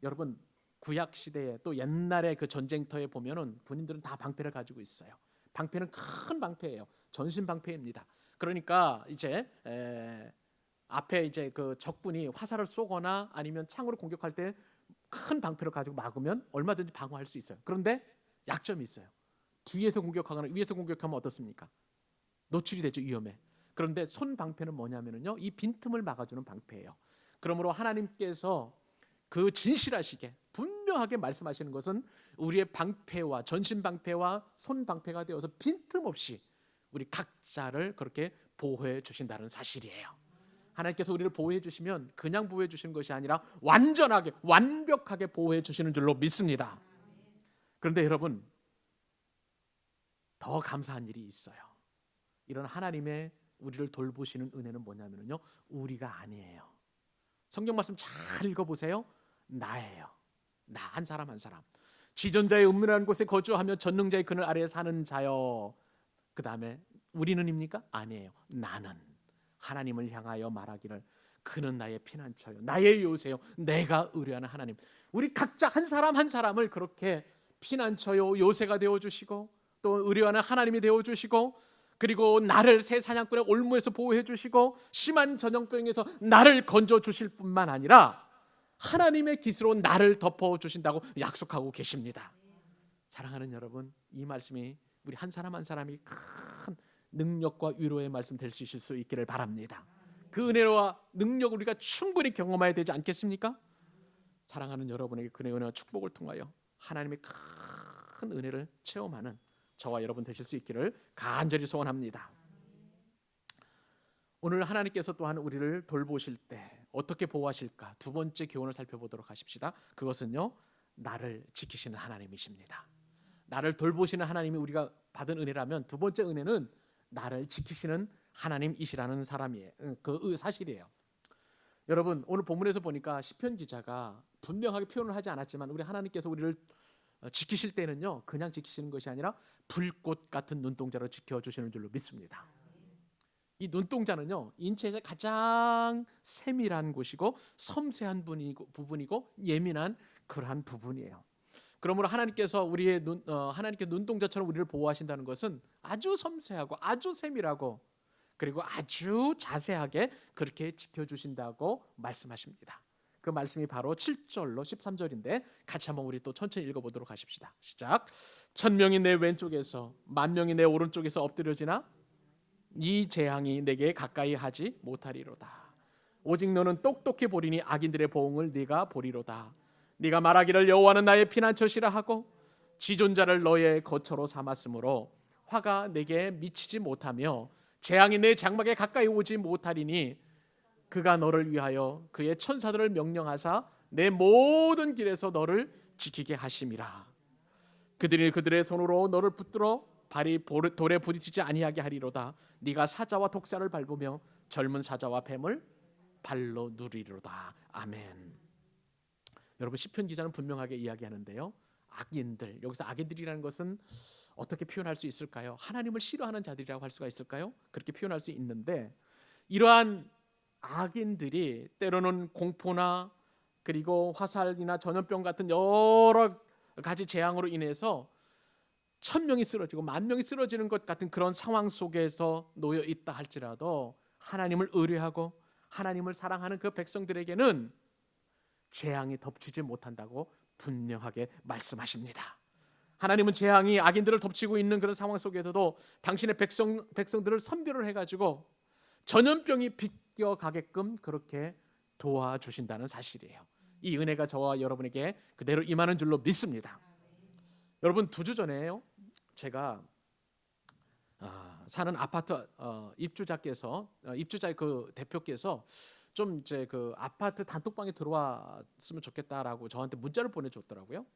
여러분, 구약 시대에 또 옛날에 그 전쟁터에 보면은 군인들은 다 방패를 가지고 있어요. 방패는 큰 방패예요. 전신 방패입니다. 그러니까 이제 앞에 이제 그 적군이 화살을 쏘거나 아니면 창으로 공격할 때 큰 방패를 가지고 막으면 얼마든지 방어할 수 있어요. 그런데 약점이 있어요. 뒤에서 공격하거나 위에서 공격하면 어떻습니까? 노출이 되죠, 위험에. 그런데 손 방패는 뭐냐면요, 이 빈틈을 막아주는 방패예요. 그러므로 하나님께서 그 진실하시게 분명하게 말씀하시는 것은 우리의 방패와 전신 방패와 손 방패가 되어서 빈틈없이 우리 각자를 그렇게 보호해 주신다는 사실이에요. 하나님께서 우리를 보호해 주시면 그냥 보호해 주시는 것이 아니라 완전하게 완벽하게 보호해 주시는 줄로 믿습니다. 그런데 여러분, 더 감사한 일이 있어요. 이런 하나님의 우리를 돌보시는 은혜는 뭐냐면요, 우리가 아니에요. 성경 말씀 잘 읽어보세요. 나예요. 나 한 사람 한 사람. 지존자의 은밀한 곳에 거주하며 전능자의 그늘 아래에 사는 자여. 그 다음에 우리는입니까? 아니에요. 나는 하나님을 향하여 말하기를 그는 나의 피난처요, 나의 요새요, 내가 의뢰하는 하나님. 우리 각자 한 사람 한 사람을 그렇게 피난처요, 요새가 되어주시고 또 의뢰하는 하나님이 되어주시고, 그리고 나를 새 사냥꾼의 올무에서 보호해 주시고 심한 전염병에서 나를 건져 주실 뿐만 아니라 하나님의 깃으로 나를 덮어 주신다고 약속하고 계십니다. 사랑하는 여러분, 이 말씀이 우리 한 사람 한 사람이 큰 능력과 위로의 말씀 될 수 있을 수 있기를 바랍니다. 그 은혜와 능력을 우리가 충분히 경험해야 되지 않겠습니까? 사랑하는 여러분에게 그 은혜와 축복을 통하여 하나님의 큰 은혜를 체험하는 저와 여러분 되실 수 있기를 간절히 소원합니다. 오늘 하나님께서 또한 우리를 돌보실 때 어떻게 보호하실까? 두 번째 교훈을 살펴보도록 하십시다. 그것은요, 나를 지키시는 하나님이십니다. 나를 돌보시는 하나님이 우리가 받은 은혜라면 두 번째 은혜는 나를 지키시는 하나님이시라는 그 사실이에요. 여러분, 오늘 본문에서 보니까 시편 기자가 분명하게 표현을 하지 않았지만 우리 하나님께서 우리를 지키실 때는요, 그냥 지키시는 것이 아니라 불꽃 같은 눈동자로 지켜주시는 줄로 믿습니다. 이 눈동자는요, 인체에서 가장 세밀한 곳이고 섬세한 부분이고 예민한 그러한 부분이에요. 그러므로 하나님께서 하나님께 눈동자처럼 우리를 보호하신다는 것은 아주 섬세하고 아주 세밀하고 그리고 아주 자세하게 그렇게 지켜주신다고 말씀하십니다. 그 말씀이 바로 7절로 13절인데 같이 한번 우리 또 천천히 읽어보도록 하십시다. 시작. 1000명이 내 왼쪽에서 10,000명이 내 오른쪽에서 엎드려지나 이 재앙이 내게 가까이 하지 못하리로다. 오직 너는 똑똑히 보리니 악인들의 보응을 네가 보리로다. 네가 말하기를 여호와는 나의 피난처시라 하고 지존자를 너의 거처로 삼았으므로 화가 내게 미치지 못하며 재앙이 내 장막에 가까이 오지 못하리니 그가 너를 위하여 그의 천사들을 명령하사 내 모든 길에서 너를 지키게 하심이라. 그들이 그들의 손으로 너를 붙들어 발이 돌에 부딪히지 아니하게 하리로다. 네가 사자와 독사를 밟으며 젊은 사자와 뱀을 발로 누리리로다. 아멘. 여러분, 시편 기자는 분명하게 이야기하는데요, 악인들, 여기서 악인들이라는 것은 어떻게 표현할 수 있을까요? 하나님을 싫어하는 자들이라고 할 수가 있을까요? 그렇게 표현할 수 있는데, 이러한 악인들이 때로는 공포나 그리고 화살이나 전염병 같은 여러 가지 재앙으로 인해서 1000명이 쓰러지고 10,000명이 쓰러지는 것 같은 그런 상황 속에서 놓여 있다 할지라도 하나님을 의뢰하고 하나님을 사랑하는 그 백성들에게는 재앙이 덮치지 못한다고 분명하게 말씀하십니다. 하나님은 재앙이 악인들을 덮치고 있는 그런 상황 속에서도 당신의 백성들을 선별을 해가지고 전염병이 비껴가게끔 그렇게 도와주신다는 사실이에요. 이 은혜가 저와 여러분에게 그대로 임하는 줄로 믿습니다. 여러분, 2주 전에요, 제가 사는 아파트 입주자의 그 대표께서 좀 이제 그 아파트 단톡방에 들어왔으면 좋겠다라고 저한테 문자를 보내줬더라고요.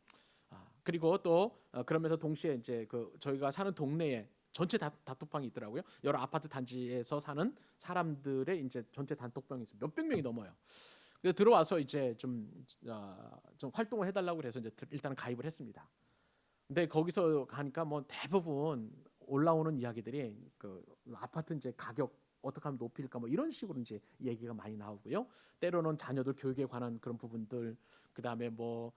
그리고 또 그러면서 동시에 이제 그 저희가 사는 동네에 전체 단톡방이 있더라고요. 여러 아파트 단지에서 사는 사람들의 이제 전체 단톡방이 있어요. 몇백 명이 넘어요. 그래서 들어와서 이제 좀 활동을 해달라고 그래서 이제 일단은 가입을 했습니다. 근데 거기서 가니까 뭐 대부분 올라오는 이야기들이 그 아파트 이제 가격 어떻게 하면 높일까 뭐 이런 식으로 이제 얘기가 많이 나오고요. 때로는 자녀들 교육에 관한 그런 부분들, 그 다음에 뭐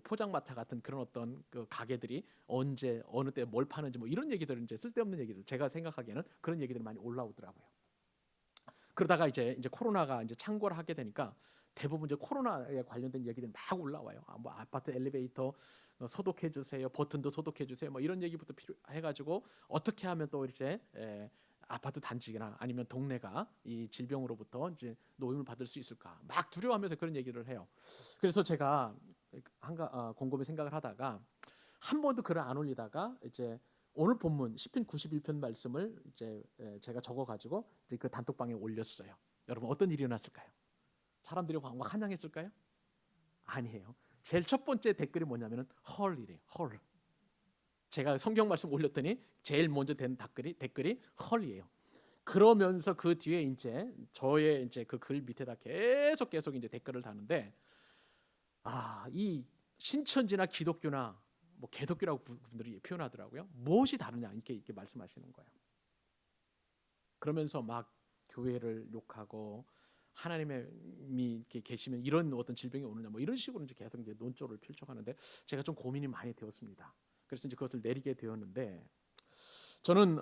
포장마차 같은 그런 어떤 그 가게들이 언제 어느 때 뭘 파는지 뭐 이런 얘기들, 이제 쓸데없는 얘기들, 제가 생각하기에는 그런 얘기들이 많이 올라오더라고요. 그러다가 이제 코로나가 이제 창궐을 하게 되니까 대부분 이제 코로나에 관련된 얘기들이 막 올라와요. 뭐 아파트 엘리베이터 소독해 주세요, 버튼도 소독해 주세요, 뭐 이런 얘기부터 필요해가지고 어떻게 하면 또 이제 아파트 단지나 아니면 동네가 이 질병으로부터 이제 노임을 받을 수 있을까 막 두려워하면서 그런 얘기를 해요. 그래서 제가 곰곰이 생각을 하다가 한 번도 글을 안 올리다가 이제 오늘 본문 시편 91편 말씀을 이제 제가 적어가지고 이제 그 단톡방에 올렸어요. 여러분 어떤 일이 일어났을까요? 사람들이 막 환영했을까요? 아니에요. 제일 첫 번째 댓글이 뭐냐면은 헐이래요. 헐. 제가 성경 말씀 올렸더니 제일 먼저 된 댓글이 헐이에요. 그러면서 그 뒤에 이제 저의 이제 그 글 밑에다 계속 이제 댓글을 다는데 이 신천지나 기독교나 뭐 개독교라고 분들이 표현하더라고요. 무엇이 다르냐 이렇게 말씀하시는 거예요. 그러면서 막 교회를 욕하고 하나님이 이렇게 계시면 이런 어떤 질병이 오느냐 뭐 이런 식으로 이제 계속 이제 논조를 펼쳐가는데 제가 좀 고민이 많이 되었습니다. 그래서 이제 그것을 내리게 되었는데 저는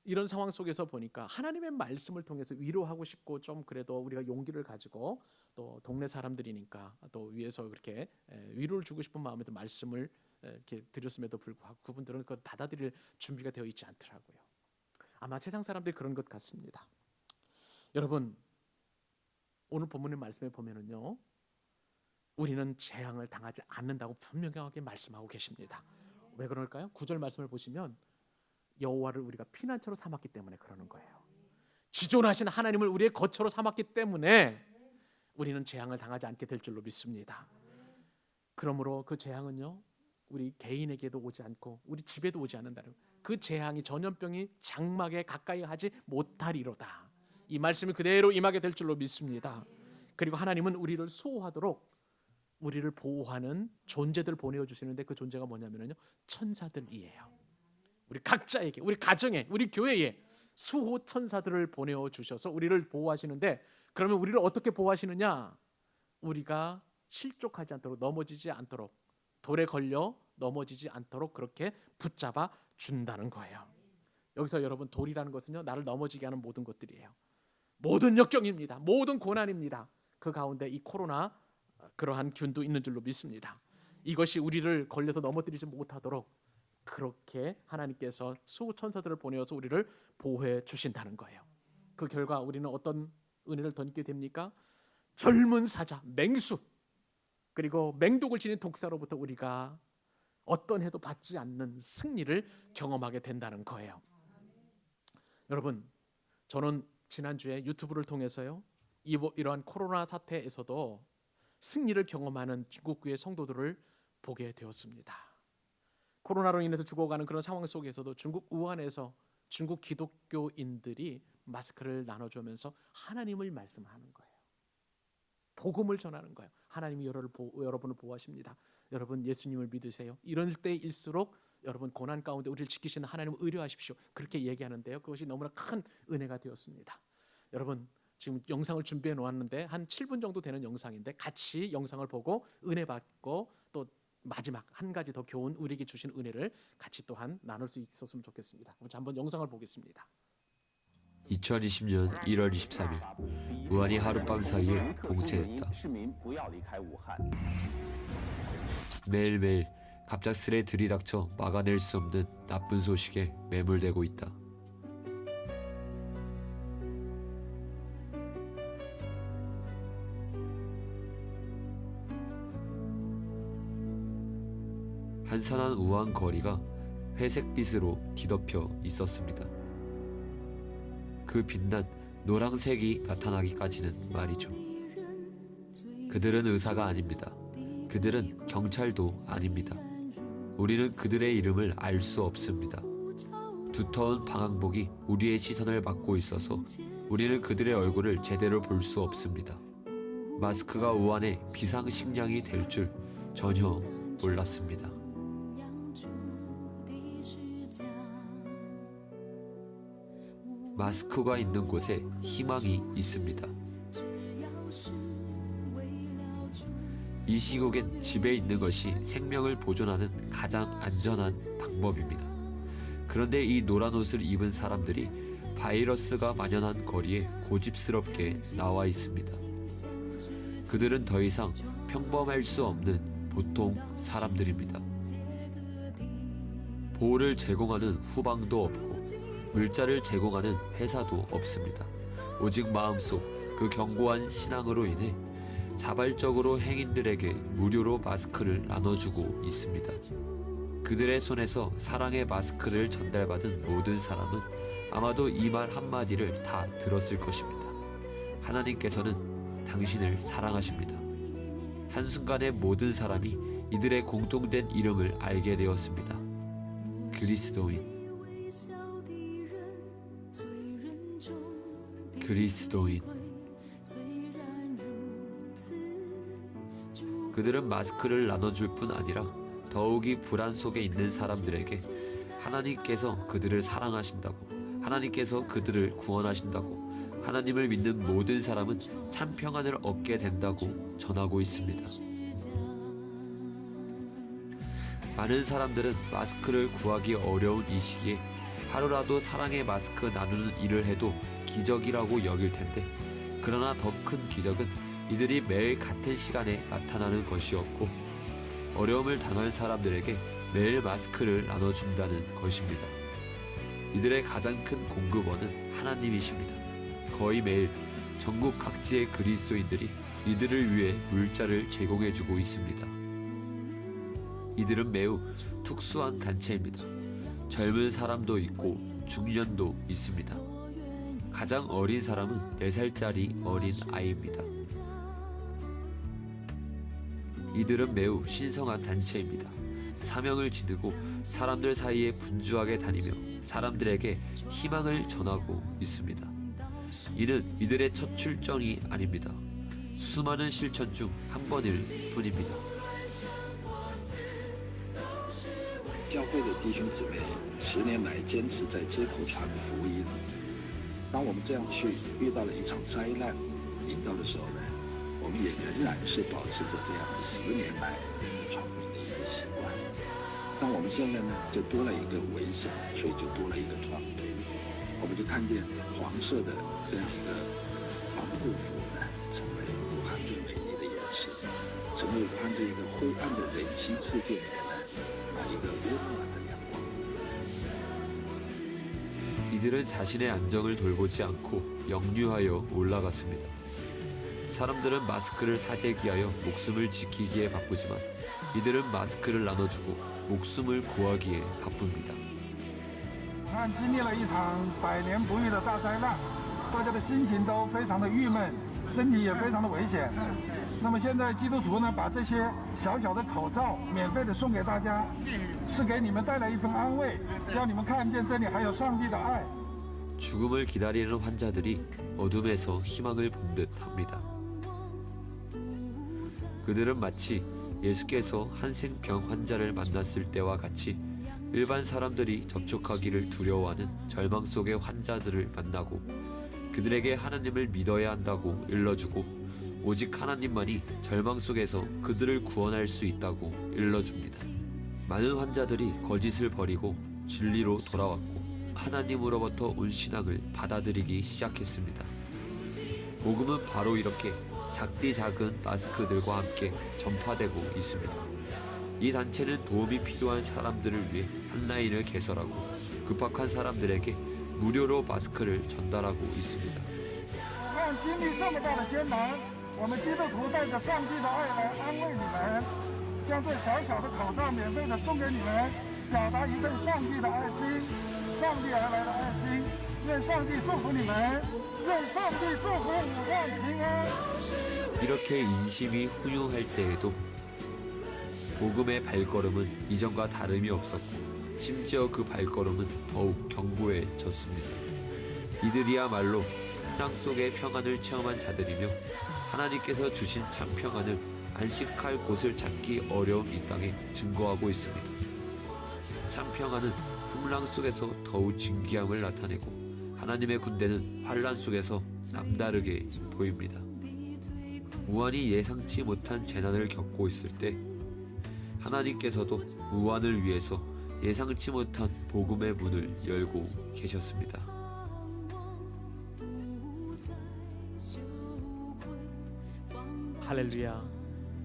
이런 상황 속에서 보니까 하나님의 말씀을 통해서 위로하고 싶고 좀 그래도 우리가 용기를 가지고 또 동네 사람들이니까 또 위에서 그렇게 위로를 주고 싶은 마음에도 말씀을 이렇게 드렸음에도 불구하고 그분들은 그걸 받아들일 준비가 되어 있지 않더라고요. 아마 세상 사람들이 그런 것 같습니다. 여러분 오늘 본문의 말씀에 보면은요 우리는 재앙을 당하지 않는다고 분명하게 말씀하고 계십니다. 왜 그럴까요? 9절 말씀을 보시면 여호와를 우리가 피난처로 삼았기 때문에 그러는 거예요. 지존하신 하나님을 우리의 거처로 삼았기 때문에 우리는 재앙을 당하지 않게 될 줄로 믿습니다. 그러므로 그 재앙은요 우리 개인에게도 오지 않고 우리 집에도 오지 않는다는 그 재앙이 전염병이 장막에 가까이 하지 못하리로다. 이 말씀이 그대로 임하게 될 줄로 믿습니다. 그리고 하나님은 우리를 수호하도록 우리를 보호하는 존재들 보내어 주시는데 그 존재가 뭐냐면요 천사들이에요. 우리 각자에게, 우리 가정에, 우리 교회에 수호 천사들을 보내어 주셔서 우리를 보호하시는데 그러면 우리를 어떻게 보호하시느냐? 우리가 실족하지 않도록 넘어지지 않도록 돌에 걸려 넘어지지 않도록 그렇게 붙잡아 준다는 거예요. 여기서 여러분 돌이라는 것은요 나를 넘어지게 하는 모든 것들이에요. 모든 역경입니다. 모든 고난입니다. 그 가운데 이 코로나 그러한 균도 있는 줄로 믿습니다. 이것이 우리를 걸려서 넘어뜨리지 못하도록 그렇게 하나님께서 수호 천사들을 보내어서 우리를 보호해 주신다는 거예요. 그 결과 우리는 어떤 은혜를 더 얻게 됩니까? 젊은 사자, 맹수 그리고 맹독을 지닌 독사로부터 우리가 어떤 해도 받지 않는 승리를 경험하게 된다는 거예요. 여러분 저는 지난주에 유튜브를 통해서요 이러한 코로나 사태에서도 승리를 경험하는 중국교회 성도들을 보게 되었습니다. 코로나로 인해서 죽어가는 그런 상황 속에서도 중국 우한에서 중국 기독교인들이 마스크를 나눠주면서 하나님을 말씀하는 거예요. 복음을 전하는 거예요. 하나님이 여러분을 보호하십니다. 여러분 예수님을 믿으세요. 이런 때일수록 여러분 고난 가운데 우리를 지키시는 하나님을 의뢰하십시오. 그렇게 얘기하는데요. 그것이 너무나 큰 은혜가 되었습니다. 여러분 지금 영상을 준비해 놓았는데 한 7분 정도 되는 영상인데 같이 영상을 보고 은혜 받고 또 마지막 한 가지 더 교훈 우리에게 주신 은혜를 같이 또한 나눌 수 있었으면 좋겠습니다. 한번 영상을 보겠습니다. 2020년 1월 23일 우한이 하룻밤 사이에 봉쇄했다. 매일매일 갑작스레 들이닥쳐 막아낼 수 없는 나쁜 소식에 매몰되고 있다. 한산한 우한 거리가 회색빛으로 뒤덮여 있었습니다. 그 빛난 노란색이 나타나기까지는 말이죠. 그들은 의사가 아닙니다. 그들은 경찰도 아닙니다. 우리는 그들의 이름을 알 수 없습니다. 두터운 방한복이 우리의 시선을 막고 있어서 우리는 그들의 얼굴을 제대로 볼 수 없습니다. 마스크가 우한의 비상식량이 될 줄 전혀 몰랐습니다. 마스크가 있는 곳에 희망이 있습니다. 이 시국엔 집에 있는 것이 생명을 보존하는 가장 안전한 방법입니다. 그런데 이 노란 옷을 입은 사람들이 바이러스가 만연한 거리에 고집스럽게 나와 있습니다. 그들은 더 이상 평범할 수 없는 보통 사람들입니다. 보호를 제공하는 후방도 없고 물자를 제공하는 회사도 없습니다. 오직 마음속 그 견고한 신앙으로 인해 자발적으로 행인들에게 무료로 마스크를 나눠주고 있습니다. 그들의 손에서 사랑의 마스크를 전달받은 모든 사람은 아마도 이 말 한마디를 다 들었을 것입니다. 하나님께서는 당신을 사랑하십니다. 한순간에 모든 사람이 이들의 공통된 이름을 알게 되었습니다. 그리스도인. 그리스도인. 그들은 마스크를 나눠줄 뿐 아니라 더욱이 불안 속에 있는 사람들에게 하나님께서 그들을 사랑하신다고, 하나님께서 그들을 구원하신다고, 하나님을 믿는 모든 사람은 참 평안을 얻게 된다고 전하고 있습니다. 많은 사람들은 마스크를 구하기 어려운 이 시기에 하루라도 사랑의 마스크 나누는 일을 해도 기적이라고 여길 텐데, 그러나 더 큰 기적은 이들이 매일 같은 시간에 나타나는 것이었고 어려움을 당한 사람들에게 매일 마스크를 나눠준다는 것입니다. 이들의 가장 큰 공급원은 하나님이십니다. 거의 매일 전국 각지의 그리스도인들이 이들을 위해 물자를 제공해주고 있습니다. 이들은 매우 특수한 단체입니다. 젊은 사람도 있고 중년도 있습니다. 가장 어린 사람은 4살짜리 어린 아이입니다. 이들은 매우 신성한 단체입니다. 사명을 지니고 사람들 사이에 분주하게 다니며 사람들에게 희망을 전하고 있습니다. 이는 이들의 첫 출전이 아닙니다. 수많은 실천 중 한 번일 뿐입니다. 教会的弟兄姊妹10年来坚持在街口传福音。当我们这样去遇到了一场灾难临到的时候呢，我们也仍然是保持着这样10年来传福音的一个习惯。当我们现在呢，就多了一个围绳，所以就多了一个传福音。我们就看见黄色的这样的防护服呢，成为武汉最美丽的颜色，成为武汉这一个灰暗的人心世界里面呢，一个温暖的阳光。 이들은 자신의 안정을 돌보지 않고 역류하여 올라갔습니다. 사람들은 마스크를 사재기하여 목숨을 지키기에 바쁘지만 이들은 마스크를 나눠주고 목숨을 구하기에 바쁩니다. 武汉经历了一场100年不遇的大灾难，大家的心情都非常的郁闷，身体也非常的危险。那么现在基督徒呢，把这些小小的口罩免费的送给大家，是给你们带来一份安慰，让你们看见这里还有上帝的爱。 죽음을 기다리는 환자들이 어둠에서 희망을 본 듯합니다. 그들은 마치 예수께서 한생병 환자를 만났을 때와 같이 일반 사람들이 접촉하기를 두려워하는 절망 속의 환자들을 만나고 그들에게 하나님을 믿어야 한다고 일러주고 오직 하나님만이 절망 속에서 그들을 구원할 수 있다고 일러줍니다. 많은 환자들이 거짓을 버리고 진리로 돌아왔고 하나님으로부터 온 신앙을 받아들이기 시작했습니다. 복음은 바로 이렇게 작디 작은 마스크들과 함께 전파되고 있습니다. 이 단체는 도움이 필요한 사람들을 위해 한라인을 개설하고 급박한 사람들에게 무료로 마스크를 전달하고 있습니다. 看经历这么大的艰难，我们基督徒带着上帝的爱来安慰你们，将这小小的口罩免费的送给你们，表达一份上帝的爱心，上帝而来的爱心。愿上帝祝福你们，愿上帝祝福武汉平安。 이렇게 인심이 훈훈할 때에도 복음의 발걸음은 이전과 다름이 없었고 심지어 그 발걸음은 더욱 견고해졌습니다. 이들이야말로 풍랑 속의 평안을 체험한 자들이며 하나님께서 주신 참 평안을 안식할 곳을 찾기 어려운 이 땅에 증거하고 있습니다. 참 평안은 풍랑 속에서 더욱 진귀함을 나타내고 하나님의 군대는 환란 속에서 남다르게 보입니다. 우한이 예상치 못한 재난을 겪고 있을 때 하나님께서도 우한을 위해서 예상치 못한 복음의 문을 열고 계셨습니다. 할렐루야.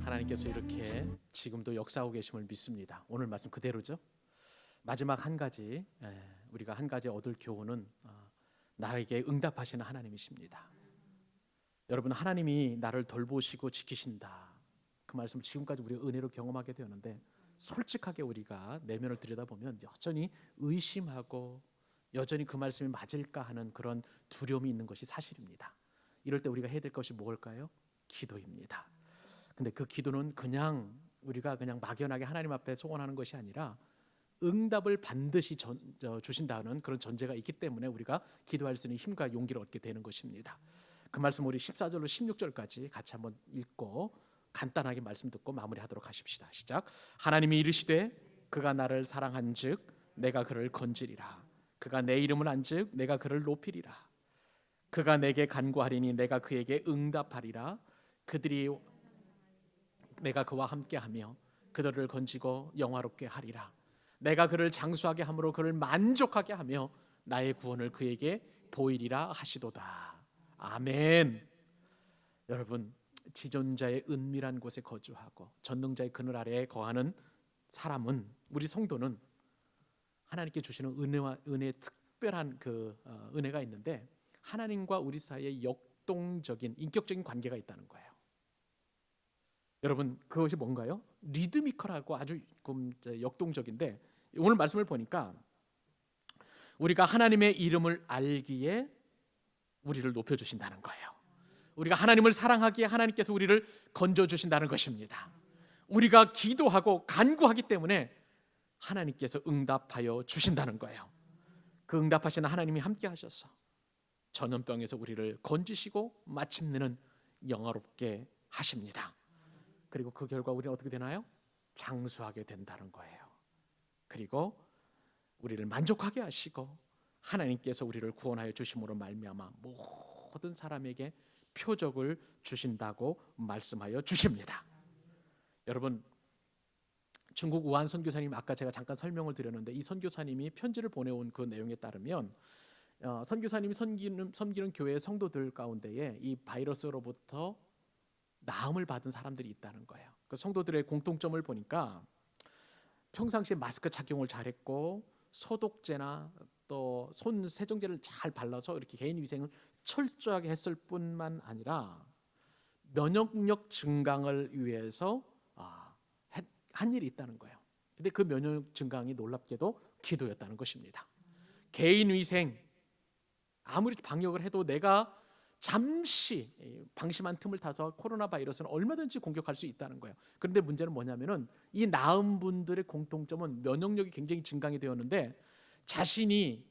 하나님께서 이렇게 지금도 역사하고 계심을 믿습니다. 오늘 말씀 그대로죠. 마지막 한 가지, 우리가 한 가지 얻을 교훈은 나에게 응답하시는 하나님이십니다. 여러분, 하나님이 나를 돌보시고 지키신다, 그 말씀을 지금까지 우리가 은혜로 경험하게 되었는데, 솔직하게 우리가 내면을 들여다보면 여전히 의심하고 여전히 그 말씀이 맞을까 하는 그런 두려움이 있는 것이 사실입니다. 이럴 때 우리가 해야 될 것이 뭘까요? 기도입니다. 근데 그 기도는 그냥 우리가 그냥 막연하게 하나님 앞에 소원하는 것이 아니라 응답을 반드시 주신다는 그런 전제가 있기 때문에 우리가 기도할 수 있는 힘과 용기를 얻게 되는 것입니다. 그 말씀 우리 14절로 16절까지 같이 한번 읽고 간단하게 말씀 듣고 마무리하도록 하십시다. 시작. 하나님이 이르시되 그가 나를 사랑한즉 내가 그를 건지리라. 그가 내 이름을 안즉 내가 그를 높이리라. 그가 내게 간구하리니 내가 그에게 응답하리라. 그들이 내가 그와 함께하며 그들을 건지고 영화롭게 하리라. 내가 그를 장수하게 함으로 그를 만족하게 하며 나의 구원을 그에게 보이리라 하시도다. 아멘. 여러분, 지존자의 은밀한 곳에 거주하고 전능자의 그늘 아래에 거하는 사람은, 우리 성도는 하나님께 주시는 은혜의 특별한 그 은혜가 있는데, 하나님과 우리 사이에 역동적인 인격적인 관계가 있다는 거예요. 여러분, 그것이 뭔가요? 리드미컬하고 아주 역동적인데, 오늘 말씀을 보니까 우리가 하나님의 이름을 알기에 우리를 높여주신다는 거예요. 우리가 하나님을 사랑하기에 하나님께서 우리를 건져주신다는 것입니다. 우리가 기도하고 간구하기 때문에 하나님께서 응답하여 주신다는 거예요. 그 응답하시는 하나님이 함께 하셔서 전염병에서 우리를 건지시고 마침내는 영화롭게 하십니다. 그리고 그 결과 우리는 어떻게 되나요? 장수하게 된다는 거예요. 그리고 우리를 만족하게 하시고 하나님께서 우리를 구원하여 주심으로 말미암아 모든 사람에게 표적을 주신다고 말씀하여 주십니다. 여러분, 중국 우한 선교사님, 아까 제가 잠깐 설명을 드렸는데, 이 선교사님이 편지를 보내온 그 내용에 따르면 선교사님이 섬기는 교회의 성도들 가운데에 이 바이러스로부터 나음을 받은 사람들이 있다는 거예요. 그 성도들의 공통점을 보니까 평상시에 마스크 착용을 잘했고 소독제나 또 손 세정제를 잘 발라서 이렇게 개인 위생을 철저하게 했을 뿐만 아니라 면역력 증강을 위해서 한 일이 있다는 거예요. 근데 그 면역 증강이 놀랍게도 기도였다는 것입니다. 개인 위생, 아무리 방역을 해도 내가 잠시 방심한 틈을 타서 코로나 바이러스는 얼마든지 공격할 수 있다는 거예요. 그런데 문제는 뭐냐면은 이 나은 분들의 공통점은 면역력이 굉장히 증강이 되었는데, 자신이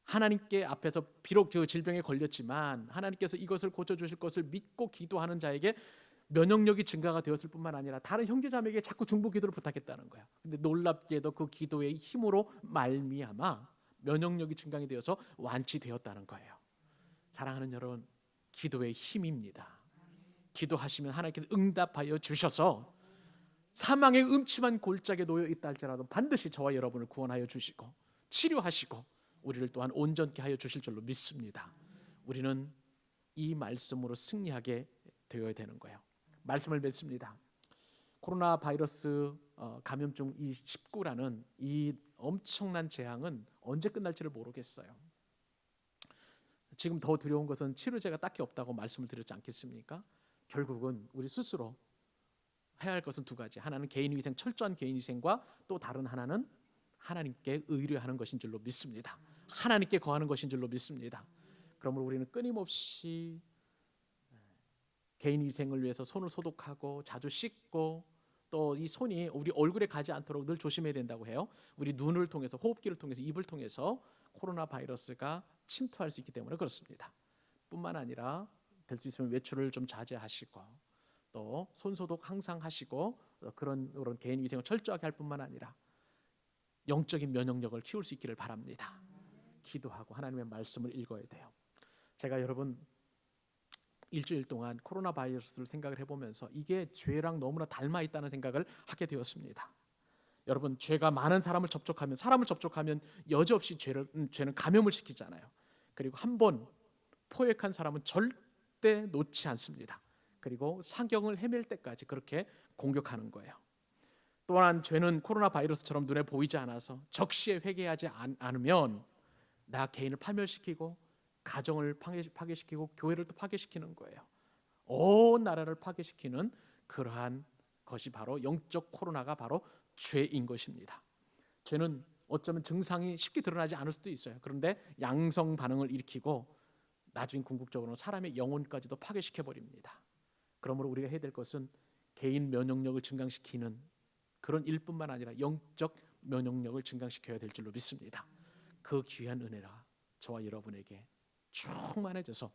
하나님께 앞에서 비록 그 질병에 걸렸지만 하나님께서 이것을 고쳐주실 것을 믿고 기도하는 자에게 면역력이 증가가 되었을 뿐만 아니라 다른 형제자매에게 자꾸 중보 기도를 부탁했다는 거야. 근데 놀랍게도 그 기도의 힘으로 말미암아 면역력이 증강이 되어서 완치되었다는 거예요. 사랑하는 여러분, 기도의 힘입니다. 기도하시면 하나님께서 응답하여 주셔서 사망의 음침한 골짜기에 놓여 있다 할지라도 반드시 저와 여러분을 구원하여 주시고 치료하시고 우리를 또한 온전케 하여 주실 줄로 믿습니다. 우리는 이 말씀으로 승리하게 되어야 되는 거예요. 말씀을 맺습니다. 코로나 바이러스 감염증 19라는 이 엄청난 재앙은 언제 끝날지를 모르겠어요. 지금 더 두려운 것은 치료제가 딱히 없다고 말씀을 드렸지 않겠습니까? 결국은 우리 스스로 해야 할 것은 두 가지. 하나는 개인위생, 철저한 개인위생과 또 다른 하나는 하나님께 의뢰하는 것인 줄로 믿습니다. 하나님께 거하는 것인 줄로 믿습니다. 그러므로 우리는 끊임없이 개인위생을 위해서 손을 소독하고 자주 씻고, 또 이 손이 우리 얼굴에 가지 않도록 늘 조심해야 된다고 해요. 우리 눈을 통해서, 호흡기를 통해서, 입을 통해서 코로나 바이러스가 침투할 수 있기 때문에 그렇습니다. 뿐만 아니라 될 수 있으면 외출을 좀 자제하시고 또 손소독 항상 하시고 그런 개인 위생을 철저하게 할 뿐만 아니라 영적인 면역력을 키울 수 있기를 바랍니다. 기도하고 하나님의 말씀을 읽어야 돼요. 제가 여러분 일주일 동안 코로나 바이러스를 생각을 해보면서 이게 죄랑 너무나 닮아 있다는 생각을 하게 되었습니다. 여러분, 죄가 많은 사람을 접촉하면 여지없이 죄는 감염을 시키잖아요. 그리고 한 번 포획한 사람은 절대 놓지 않습니다. 그리고 사경을 헤맬 때까지 그렇게 공격하는 거예요. 또한 죄는 코로나 바이러스처럼 눈에 보이지 않아서 적시에 회개하지 않으면 나 개인을 파멸시키고 가정을 파괴시키고 교회를 또 파괴시키는 거예요. 온 나라를 파괴시키는 그러한 것이 바로 영적 코로나가 바로 죄인 것입니다. 죄는 어쩌면 증상이 쉽게 드러나지 않을 수도 있어요. 그런데 양성 반응을 일으키고 나중에 궁극적으로는 사람의 영혼까지도 파괴시켜 버립니다. 그러므로 우리가 해야 될 것은 개인 면역력을 증강시키는 그런 일뿐만 아니라 영적 면역력을 증강시켜야 될 줄로 믿습니다. 그 귀한 은혜라 저와 여러분에게 충만해져서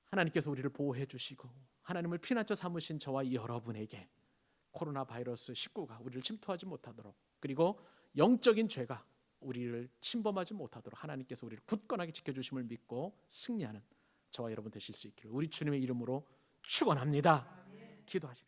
하나님께서 우리를 보호해 주시고 하나님을 피난처 삼으신 저와 여러분에게 코로나 바이러스 19가 우리를 침투하지 못하도록, 그리고 영적인 죄가 우리를 침범하지 못하도록 하나님께서 우리를 굳건하게 지켜주심을 믿고 승리하는 저와 여러분 되실 수 있기를 우리 주님의 이름으로 축원합니다. 기도하십시오.